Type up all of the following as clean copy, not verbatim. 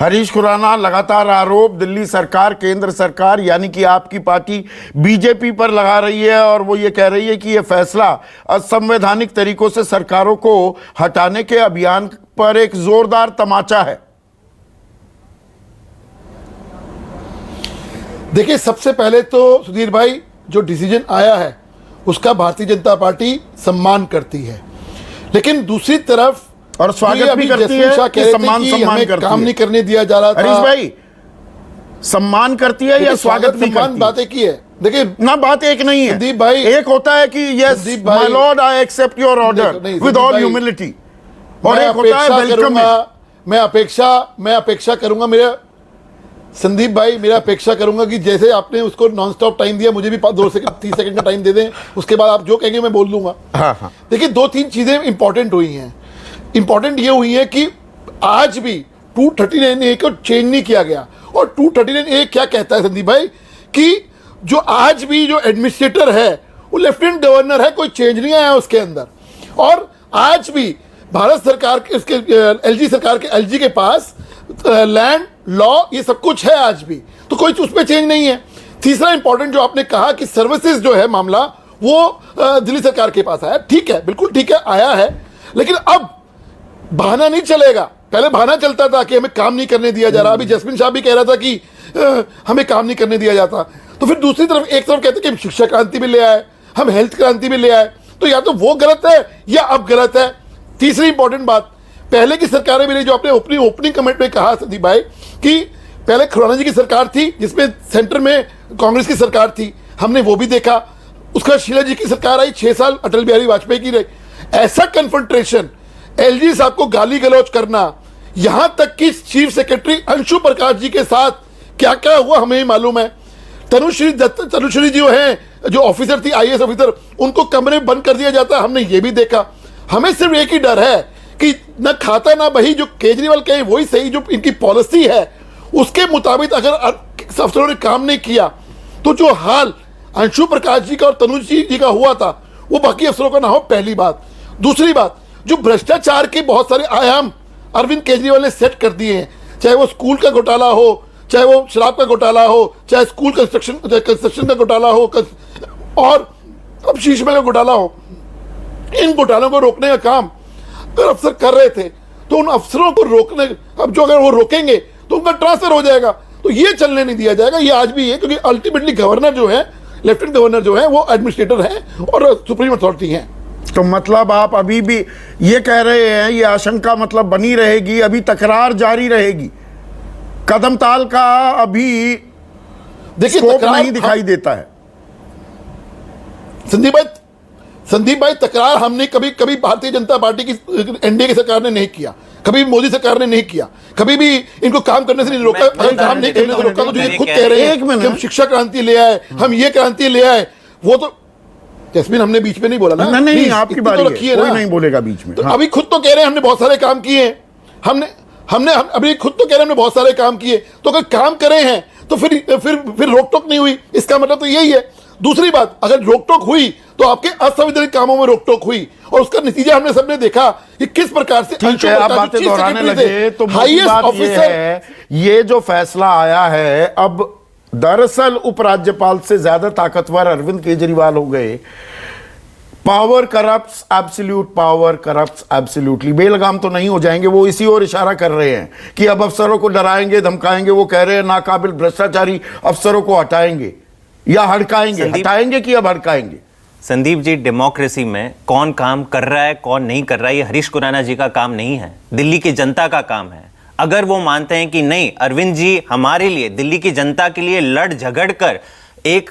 हरीश खुराना लगातार आरोप दिल्ली सरकार, केंद्र सरकार यानी कि आपकी पार्टी बीजेपी पर लगा रही है और वो ये कह रही है कि ये फैसला असंवैधानिक तरीकों से सरकारों को हटाने के अभियान पर एक जोरदार तमाचा है। देखिए, सबसे पहले तो सुधीर भाई, जो डिसीजन आया है उसका भारतीय जनता पार्टी सम्मान करती है, लेकिन दूसरी तरफ और स्वागत भी करती है कि सम्मान करती काम है। नहीं करने दिया जा रहा था। हरीश भाई, सम्मान करती है या स्वागत नहीं करती? बातें की है, देखिए ना, बात एक नहीं है संदीप भाई। एक होता है कि yes my lord I accept your order with all humility, और एक होता है वेलकम। मैं अपेक्षा करूंगा मेरा संदीप भाई, मेरा अपेक्षा करूंगा कि जैसे आपने उसको नॉन स्टॉप टाइम दिया, मुझे भी 2 सेकंड 30 सेकंड का टाइम दे दें, उसके बाद आप जो कहेंगे मैं बोल दूंगा। हाँ। देखिए, 2-3 चीजें इंपॉर्टेंट हुई हैं। इंपॉर्टेंट ये हुई है कि आज भी 239A को चेंज नहीं किया गया। और 239A क्या कहता है संदीप भाई, कि जो आज भी जो एडमिनिस्ट्रेटर है वो लेफ्टिनेंट गवर्नर है, कोई चेंज नहीं आया उसके अंदर। और आज भी भारत सरकार के, उसके एलजी सरकार के, एलजी के पास लैंड लॉ ये सब कुछ है आज भी, तो कोई उसमें चेंज नहीं है। तीसरा इंपॉर्टेंट जो आपने कहा कि सर्विसेज जो है मामला वो दिल्ली सरकार के पास आया, ठीक है, बिल्कुल ठीक है, आया है, लेकिन अब बहाना नहीं चलेगा। पहले बहाना चलता था कि हमें काम नहीं करने दिया जा रहा, अभी जसमिन शाह भी कह रहा था कि हमें काम नहीं करने दिया जाता, तो फिर दूसरी तरफ एक तरफ कहते कि हम शिक्षा क्रांति भी ले आए, हम हेल्थ क्रांति भी ले आए, तो या तो वो गलत है या अब गलत है। तीसरी इंपॉर्टेंट बात, पहले की सरकारें भी, जो आपने अपनी ओपनिंग कमेंट में कहा संदीप भाई कि पहले खुराना जी की सरकार थी जिसमें सेंटर में कांग्रेस की सरकार थी, हमने वो भी देखा। उसका शीला जी की सरकार आई, 6 साल अटल बिहारी वाजपेयी की रही। ऐसा कन्फ्रंट्रेशन, एलजी साहब को गाली गलौज करना, यहां तक कि चीफ सेक्रेटरी अंशु प्रकाश जी के साथ क्या क्या हुआ हमें ही मालूम है। तनुश्री जी हैं जो ऑफिसर थी, आईएएस ऑफिसर, उनको कमरे में बंद कर दिया जाता, हमने ये भी देखा। हमें सिर्फ एक ही डर है कि न खाता ना बही, जो केजरीवाल कहे वही सही, जो इनकी पॉलिसी है उसके मुताबिक अगर अफसरों ने काम नहीं किया तो जो हाल अंशु प्रकाश जी का और तनुश्री जी का हुआ था वो बाकी अफसरों का ना हो, पहली बात। दूसरी बात, जो भ्रष्टाचार के बहुत सारे आयाम अरविंद केजरीवाल ने सेट कर दिए हैं, चाहे वो स्कूल का घोटाला हो, चाहे वो शराब का घोटाला हो, चाहे स्कूल कंस्ट्रक्शन का घोटाला हो, और अब शीश महल का घोटाला हो, इन घोटालों को रोकने का काम अगर अफसर कर रहे थे तो उन अफसरों को रोकने, अब जो अगर वो रोकेंगे तो उनका ट्रांसफर हो जाएगा, तो ये चलने नहीं दिया जाएगा। ये आज भी है, क्योंकि अल्टीमेटली गवर्नर जो है, लेफ्टिनेंट गवर्नर जो है, वो एडमिनिस्ट्रेटर हैं और सुप्रीम अथॉरिटी हैं। तो मतलब आप अभी भी ये कह रहे हैं, ये आशंका मतलब बनी रहेगी, अभी तकरार जारी रहेगी, कदम ताल का अभी देखिए स्कोप नहीं दिखाई देता है। संदीप भाई, तकरार हमने कभी भारतीय जनता पार्टी की एनडीए की सरकार ने नहीं किया, कभी मोदी सरकार ने नहीं किया, कभी भी इनको काम करने से नहीं रोका। अगर काम नहीं करने से रोका तो जो ये खुद कह रहे हैं कि हम शिक्षा क्रांति ले आए, हम ये क्रांति ले आए, वो तो जैस्मिन हमने बीच में नहीं बोला ना। नहीं, आपकी बारी है, कोई नहीं बोलेगा बीच में। तो अभी खुद तो कह रहे हैं हमने बहुत सारे काम किए हैं, हमने अभी खुद तो कह रहे हैं हमने बहुत सारे काम किए, तो अगर काम करे हैं तो फिर रोक टोक नहीं हुई, इसका मतलब तो यही है। दूसरी बात, अगर रोक टोक हुई तो आपके असंवैधानिक कामों में रोक टोक हुई, और उसका नतीजा हमने सबने देखा कि किस प्रकार से आप बातें दोहराने लगे। तो हाईएस्ट ऑफिसर, ये जो फैसला आया है, अब दरअसल उपराज्यपाल से ज्यादा ताकतवर अरविंद केजरीवाल हो गए। Power corrupts absolute, power corrupts absolutely. बेलगाम तो नहीं हो जाएंगे, वो इसी ओर इशारा कर रहे हैं कि अब अफसरों को डराएंगे, धमकाएंगे। वो कह रहे हैं नाकाबिल भ्रष्टाचारी अफसरों को हटाएंगे या हड़काएंगे, हटाएंगे कि अब हड़काएंगे। संदीप जी, डेमोक्रेसी में कौन काम कर रहा है कौन नहीं कर रहा है, ये हरीश खुराना जी का काम नहीं है, दिल्ली की जनता का काम है। अगर वो मानते हैं कि नहीं, अरविंद जी हमारे लिए, दिल्ली की जनता के लिए लड़ झगड़ कर एक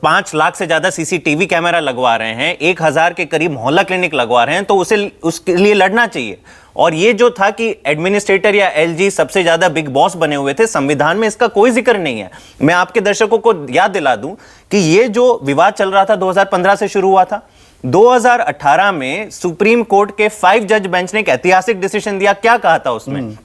5 लाख से ज्यादा सीसीटीवी कैमरा लगवा रहे हैं, 1000 के करीब मोहल्ला क्लिनिक लगवा रहे हैं, तो उसके लिए लड़ना चाहिए। और ये जो था कि एडमिनिस्ट्रेटर या एलजी सबसे ज्यादा बिग बॉस बने हुए थे, संविधान में इसका कोई जिक्र नहीं है। मैं आपके दर्शकों को याद दिला दूं कि ये जो विवाद चल रहा था 2015 से शुरू हुआ था, 2018 में सुप्रीम कोर्ट के 5 जज बेंच ने एक ऐतिहासिक डिसीजन दिया। क्या कहा था उसमें?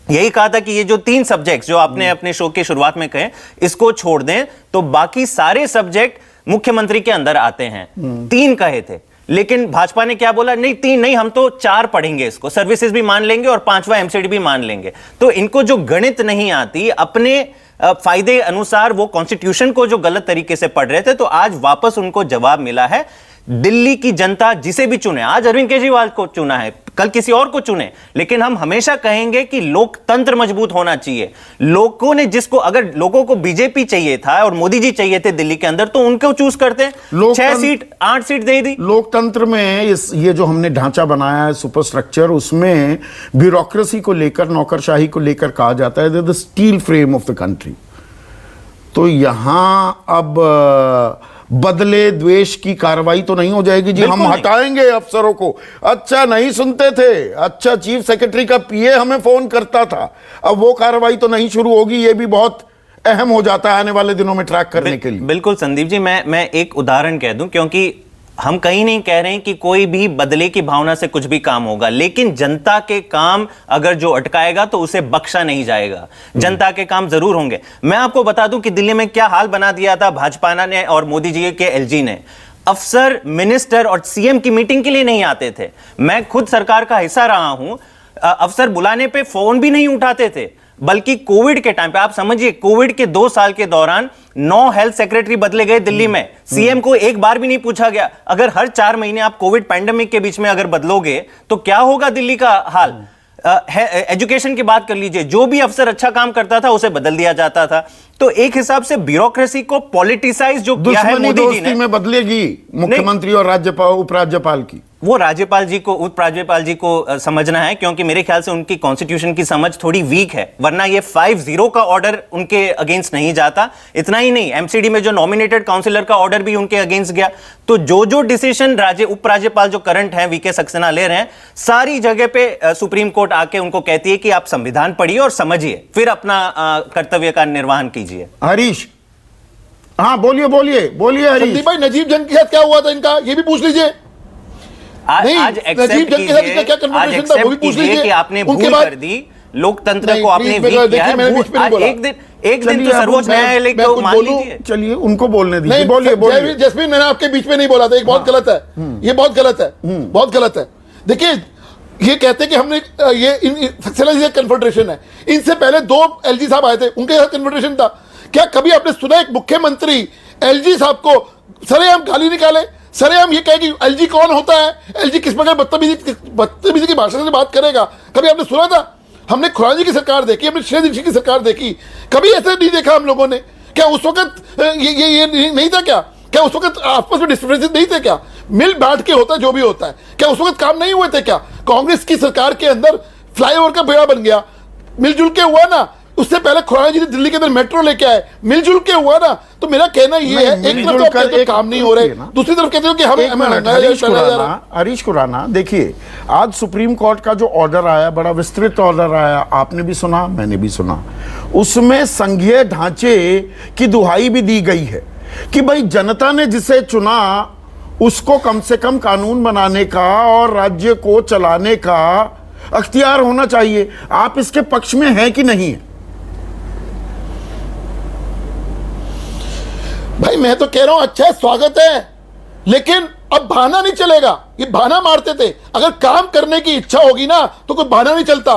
यही कहा था कि ये जो 3 सब्जेक्ट्स जो आपने अपने शो की शुरुआत में कहे, इसको छोड़ दें तो बाकी सारे सब्जेक्ट मुख्यमंत्री के अंदर आते हैं। 3 कहे थे। लेकिन भाजपा ने क्या बोला, नहीं 3 नहीं, हम तो 4 पढ़ेंगे, इसको सर्विसेज भी मान लेंगे और 5वां एमसीडी भी मान लेंगे। तो इनको जो गणित नहीं आती, अपने फायदे अनुसार वो कॉन्स्टिट्यूशन को जो गलत तरीके से पढ़ रहे थे, तो आज वापस उनको जवाब मिला है। दिल्ली की जनता जिसे भी चुने, आज अरविंद केजरीवाल को चुना है, कल किसी और को चुने, लेकिन हम हमेशा कहेंगे कि लोकतंत्र मजबूत होना चाहिए। लोगों ने जिसको, अगर लोगों को बीजेपी चाहिए था और मोदी जी चाहिए थे दिल्ली के अंदर, तो उनको चूज करते। 6 सीट 8 सीट दे दी। लोकतंत्र में ये जो हमने ढांचा बनाया है, सुपर स्ट्रक्चर, उसमें ब्यूरोक्रेसी को लेकर, नौकरशाही को लेकर कहा जाता है the steel frame of the country. तो यहां अब बदले द्वेष की कार्रवाई तो नहीं हो जाएगी जी, हम हटाएंगे अफसरों को। अच्छा नहीं सुनते थे, अच्छा चीफ सेक्रेटरी का पीए हमें फोन करता था, अब वो कार्रवाई तो नहीं शुरू होगी। ये भी बहुत अहम हो जाता है आने वाले दिनों में ट्रैक करने के लिए। बिल्कुल संदीप जी, मैं एक उदाहरण कह दूं, क्योंकि हम कहीं नहीं कह रहे हैं कि कोई भी बदले की भावना से कुछ भी काम होगा, लेकिन जनता के काम अगर जो अटकाएगा तो उसे बख्शा नहीं जाएगा। जनता के काम जरूर होंगे। मैं आपको बता दूं कि दिल्ली में क्या हाल बना दिया था भाजपा ने और मोदी जी के एलजी ने। अफसर, मिनिस्टर और सीएम की मीटिंग के लिए नहीं आते थे। मैं खुद सरकार का हिस्सा रहा हूं, अफसर बुलाने पे फोन भी नहीं उठाते थे। बल्कि कोविड के टाइम पे, आप समझिए, कोविड के 2 साल के दौरान 9 हेल्थ सेक्रेटरी बदले गए दिल्ली में। सीएम को एक बार भी नहीं पूछा गया। अगर हर 4 महीने आप कोविड पैंडेमिक के बीच में अगर बदलोगे तो क्या होगा दिल्ली का हाल। एजुकेशन की बात कर लीजिए, जो भी अफसर अच्छा काम करता था उसे बदल दिया जाता था। तो एक हिसाब से ब्यूरोक्रेसी को पॉलिटिसाइज जो किया है मोदी जी ने, में बदलेगी मुख्यमंत्री और राज्यपाल, उपराज्यपाल की। वो राज्यपाल जी को, उपराज्यपाल जी को समझना है, क्योंकि मेरे ख्याल से उनकी कॉन्स्टिट्यूशन की समझ थोड़ी वीक है, वरना ये 5-0 का ऑर्डर उनके अगेंस्ट नहीं जाता। इतना ही नहीं, एमसीडी में जो नॉमिनेटेड काउंसिलर का ऑर्डर भी उनके अगेंस्ट गया। तो जो डिसीजन उपराज्यपाल जो करंट है वीके सक्सेना ले रहे हैं, सारी जगह पे सुप्रीम कोर्ट आके उनको कहती है कि आप संविधान पढ़िए और समझिए, फिर अपना कर्तव्य का निर्वहन कीजिए। हरीश, हाँ बोलिए बोलिए बोलिए हरीश। संदीप भाई, नजीब जंग के साथ क्या हुआ था इनका, ये भी पूछ लीजिए। आज एक्सेप्ट कीजिए, क्या कन्वर्सेशन था वो भी पूछ लीजिए कि आपने भूल कर दी, लोकतंत्र को आपने वीक किया है। एक दिन तो सर्वोच्च न्यायालय को मान लीजिए। चलिए उनको बोलने दीजिए, बोलिए बोलिए। जैस्मीन, मैंने आपके बीच में नहीं बोला था, एक बहुत गलत है, ये बहुत गलत है, बहुत गलत है। देखिए, ये कहते हैं कि हमने ये सक्सेना कन्फेडरेशन है। इनसे पहले 2 एलजी साहब आए थे, उनके साथ कन्फेडरेशन था। क्या कभी आपने सुना एक मुख्यमंत्री एलजी साहब को सरेआम गाली निकाले, सरेआम ये कहे कि एलजी कौन होता है, एलजी किस प्रकार बदतमीजी की भाषा से बात करेगा? कभी आपने सुना था? हमने खुराना जी की सरकार देखी, हमने शेर दीक्षित की सरकार देखी, कभी ऐसा नहीं देखा हम लोगों ने। क्या उस वक्त ये नहीं था क्या उस वक्त आपस में डिस्टर्बेंसेस नहीं थे क्या? मिल बैठ के होता जो भी होता है, क्या उस वक्त काम नहीं हुए थे क्या? कांग्रेस की सरकार के अंदर फ्लाईओवर का बेड़ा बन गया, मिलजुल के हुआ ना। उससे पहले खुराना जी ने दिल्ली के अंदर मेट्रो लेके आए, मिलजुल के हुआ ना। तो मेरा कहना ये है, एक तरफ तो कहते हो काम नहीं हो रहे, दूसरी तरफ कहते हो कि हमें। हरीश खुराना, देखिए आज सुप्रीम कोर्ट का जो ऑर्डर आया, बड़ा विस्तृत ऑर्डर आया, आपने भी सुना, मैंने भी सुना। उसमें संघीय ढांचे की दुहाई भी दी गई है कि भाई जनता ने जिसे चुना उसको कम से कम कानून बनाने का और राज्य को चलाने का अख्तियार होना चाहिए। आप इसके पक्ष में हैं कि नहीं है? भाई मैं तो कह रहा हूं अच्छा है, स्वागत है, लेकिन अब बहाना नहीं चलेगा। ये बहाना मारते थे, अगर काम करने की इच्छा होगी ना तो कोई बहाना नहीं चलता।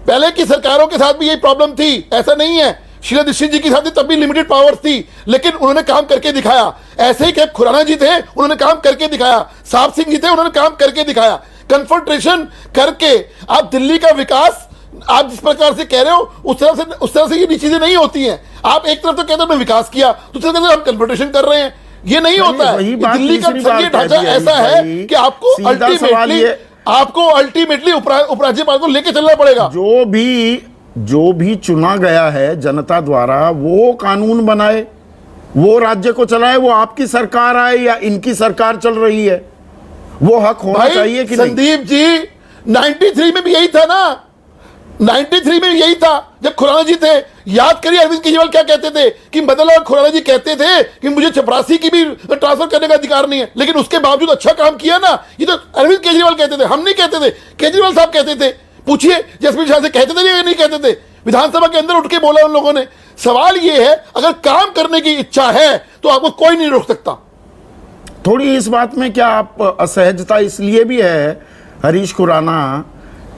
पहले की सरकारों के साथ भी यही प्रॉब्लम थी, ऐसा नहीं है। शीला दीक्षित जी के साथ तब भी लिमिटेड पावर थी, लेकिन उन्होंने काम करके दिखाया। ऐसे ही कैब खुराना जी थे, उन्होंने काम करके दिखाया। साहब सिंह जी थे, उन्होंने काम करके दिखाया। कन्फेडरेशन करके आप दिल्ली का विकास आप जिस प्रकार से कह रहे हो उस तरह से ये चीजें नहीं होती हैं। आप एक तरफ तो कहते हो मैं विकास किया, दूसरी तरफ हम कन्फेडरेशन कर रहे हैं, ये नहीं होता है। दिल्ली का संघीय ढांचा ऐसा है कि आपको अल्टीमेटली उपराज्यपाल को लेके चलना पड़ेगा। जो भी चुना गया है जनता द्वारा, वो कानून बनाए, वो राज्य को चलाए। वो आपकी सरकार आए या इनकी सरकार चल रही है, वो हक होना चाहिए कि नहीं? संदीप जी, 93 में भी यही था ना, 93 में यही था जब खुराना जी थे। याद करिए अरविंद केजरीवाल क्या कहते थे कि बदला खुराना जी कहते थे कि मुझे चपरासी की भी ट्रांसफर करने का अधिकार नहीं है, लेकिन उसके बावजूद अच्छा काम किया ना। ये तो अरविंद केजरीवाल कहते थे, हम नहीं कहते थे, केजरीवाल साहब कहते थे। पूछिए जसमीत शाह से कहते थे या नहीं कहते थे? विधानसभा के अंदर उठ के बोला उन लोगों ने। सवाल ये है, अगर काम करने की इच्छा है तो आपको कोई नहीं रोक सकता। थोड़ी इस बात में क्या आप असहजता इसलिए भी है हरीश खुराना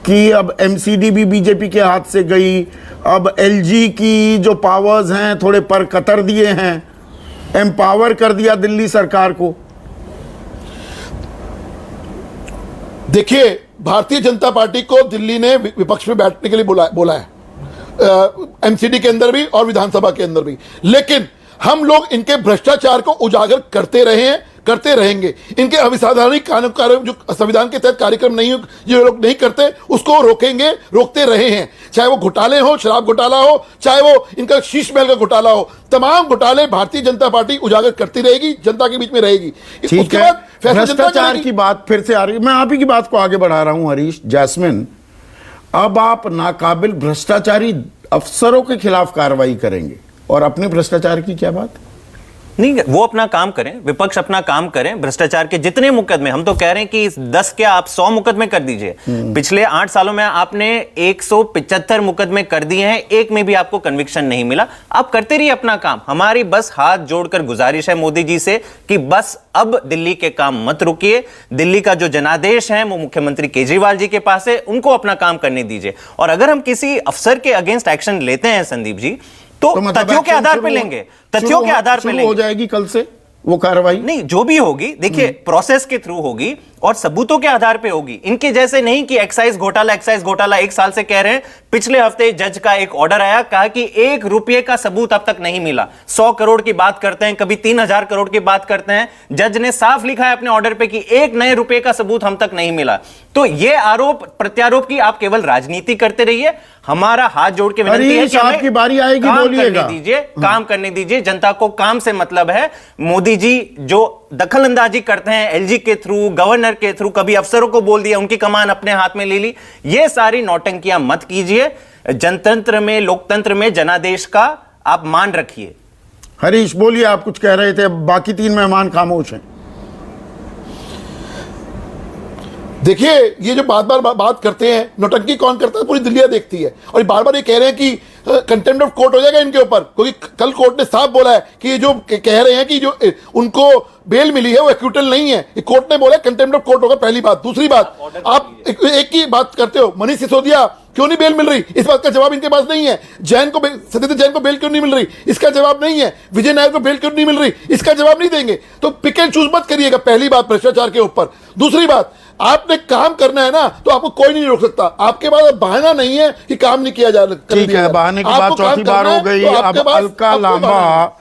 कि अब एमसीडी भी बीजेपी के हाथ से गई, अब एलजी की जो पावर्स हैं थोड़े पर कतर दिए हैं, एम्पावर कर दिया दिल्ली सरकार को? देखिए, भारतीय जनता पार्टी को दिल्ली ने विपक्ष में बैठने के लिए बोला है, एमसीडी के अंदर भी और विधानसभा के अंदर भी। लेकिन हम लोग इनके भ्रष्टाचार को उजागर करते रहे हैं, करते रहेंगे। इनके अविसंवैधानिक कानून जो संविधान के तहत कार्यक्रम नहीं जो लोग नहीं करते उसको रोकेंगे, रोकते रहे हैं। चाहे वो घोटाले हो, शराब घोटाला हो, चाहे वो इनका शीश महल का घोटाला हो, तमाम घोटाले भारतीय जनता पार्टी उजागर करती रहेगी, जनता के बीच में रहेगी। ठीक है, भ्रष्टाचार की बात फिर से आ रही है। मैं आप ही की बात को आगे बढ़ा रहा हूं हरीश। जैस्मिन, अब आप नाकाबिल भ्रष्टाचारी अफसरों के खिलाफ कार्रवाई करेंगे और अपने भ्रष्टाचार की क्या बात? नहीं, वो अपना काम करें, विपक्ष अपना काम करें। भ्रष्टाचार के जितने मुकदमे, हम तो कह रहे हैं कि 10 क्या आप 100 मुकदमे कर दीजिए। पिछले 8 सालों में आपने 175 मुकदमे कर दिए हैं, एक में भी आपको कन्विक्शन नहीं मिला। आप करते रहिए अपना काम। हमारी बस हाथ जोड़कर गुजारिश है मोदी जी से कि बस अब दिल्ली के काम मत रुकिए। दिल्ली का जो जनादेश है वो मुख्यमंत्री केजरीवाल जी के पास है, उनको अपना काम करने दीजिए। और अगर हम किसी अफसर के अगेंस्ट एक्शन लेते हैं संदीप जी, तो मतलब तथ्यों के आधार पे लेंगे, तथ्यों के आधार पे लेंगे। हो जाएगी कल से वो कार्रवाई? नहीं, जो भी होगी देखिए प्रोसेस के थ्रू होगी और सबूतों के आधार पे होगी। इनके जैसे नहीं कि एक्साइज घोटाला 1 साल से कह रहे हैं। पिछले हफ्ते जज का एक ऑर्डर आया, कहा कि 1 रुपये का सबूत अब तक नहीं मिला। 100 करोड़ की बात करते हैं, कभी 3000 करोड़ की बात करते हैं। जज ने साफ लिखा है अपने ऑर्डर पे कि 1 नए रुपये का सबूत हम तक नहीं मिला। तो ये आरोप प्रत्यारोप की आप केवल राजनीति करते रहिए। हमारा हाथ जोड़ के विनती है कि आपकी बारी आएगी, बोलिएगा। काम करने दीजिए, जनता को काम से मतलब है। मोदी जी जो दखल अंदाजी करते हैं एलजी के थ्रू, गवर्नर के थ्रू, कभी अफसरों को बोल दिया, उनकी कमान अपने हाथ में ले ली, ये सारी नौटंकियां मत कीजिए। जनतंत्र में, लोकतंत्र में जनादेश का आप मान रखिए। हरीश बोलिए, आप कुछ कह रहे थे, बाकी 3 मेहमान खामोश हैं। देखिए, ये जो बात करते हैं, नौटंकी कौन करता है? पूरी दुनिया देखती है। और बार बार ये कह रहे हैं कि कंटेम्प्ट ऑफ कोर्ट हो जाएगा इनके ऊपर, क्योंकि कल कोर्ट ने साफ बोला है कि ये जो कह रहे हैं कि जो उनको बेल मिली है वो एक्यूटल नहीं है। कोर्ट ने बोला कंटेम्प्ट ऑफ कोर्ट होगा, पहली बात। दूसरी बात, आप एक ही बात करते हो, मनीष सिसोदिया क्यों नहीं बेल मिल रही, इस बात का जवाब इनके पास नहीं है। सत्येंद्र जैन को बेल क्यों नहीं मिल रही, इसका जवाब नहीं है। विजय नायर को बेल क्यों नहीं मिल रही, इसका जवाब नहीं देंगे। तो पिक एंड चूज मत करिएगा, पहली बात भ्रष्टाचार के ऊपर। दूसरी बात, आपने काम करना है ना, तो आपको कोई नहीं रोक सकता। आपके पास बहाना नहीं है कि काम नहीं किया जा रहा। ठीक है, बहाने की बात चौथी बार हो गई। अब अलका लांबा